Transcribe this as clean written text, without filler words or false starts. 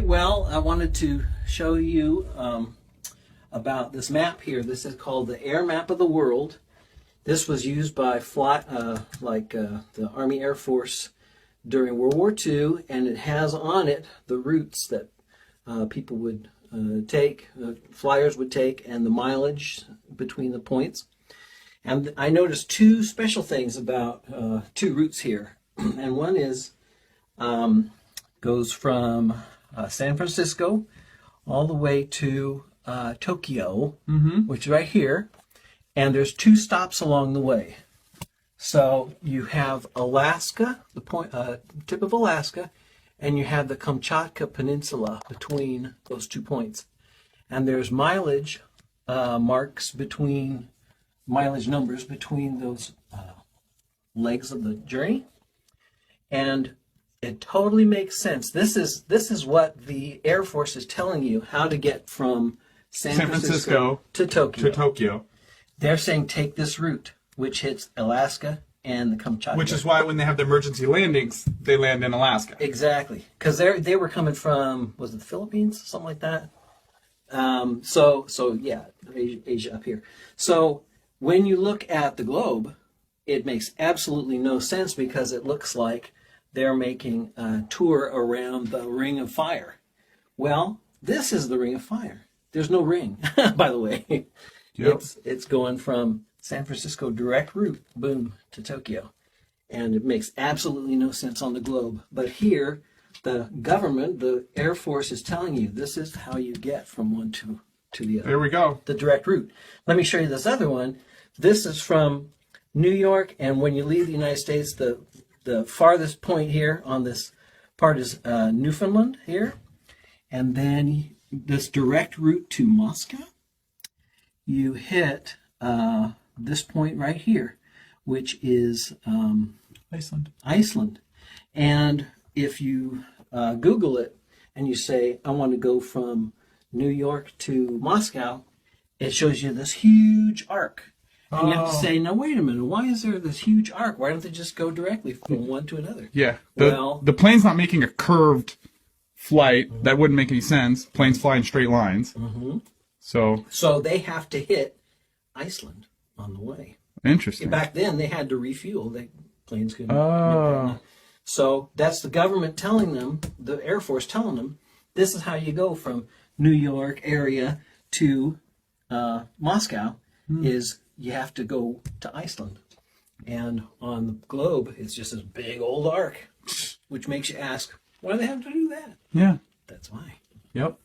well, I wanted to show you about this map here. This is called the Air Map of the World. This was used by the Army Air Force during World War II, and it has on it the routes that people would take, flyers would take, and the mileage between the points. And I noticed two special things about two routes here. And one is goes from San Francisco all the way to Tokyo, which is right here. And there's two stops along the way. So you have Alaska, the tip of Alaska, and you have the Kamchatka Peninsula between those 2 points. And there's mileage numbers between those legs of the journey. And it totally makes sense. This is what the Air Force is telling you how to get from San Francisco to Tokyo. They're saying take this route, which hits Alaska and the Kamchatka. Which is why when they have the emergency landings, they land in Alaska. Exactly, because they were coming from, was it the Philippines, something like that? So yeah, Asia up here. So when you look at the globe, it makes absolutely no sense because it looks like they're making a tour around the Ring of Fire. Well, this is the Ring of Fire. There's no ring, by the way. Yep. It's going from San Francisco direct route, boom, to Tokyo. And it makes absolutely no sense on the globe. But here, the government, the Air Force is telling you this is how you get from one to the other. There we go. The direct route. Let me show you this other one. This is from New York, and when you leave the United States, the farthest point here on this part is Newfoundland here. And then this direct route to Moscow, you hit this point right here, which is Iceland. And if you Google it and you say, I want to go from New York to Moscow, it shows you this huge arc. And you have to say, now wait a minute, why is there this huge arc? Why don't they just go directly from one to another? Yeah. The plane's not making a curved flight. That wouldn't make any sense. Planes fly in straight lines. So they have to hit Iceland on the way. Interesting. Back then, they had to refuel. Planes couldn't. So that's the government telling them, the Air Force telling them, this is how you go from New York area to Moscow, is you have to go to Iceland. And on the globe, it's just this big old arc, which makes you ask, why do they have to do that? Yeah. That's why. Yep.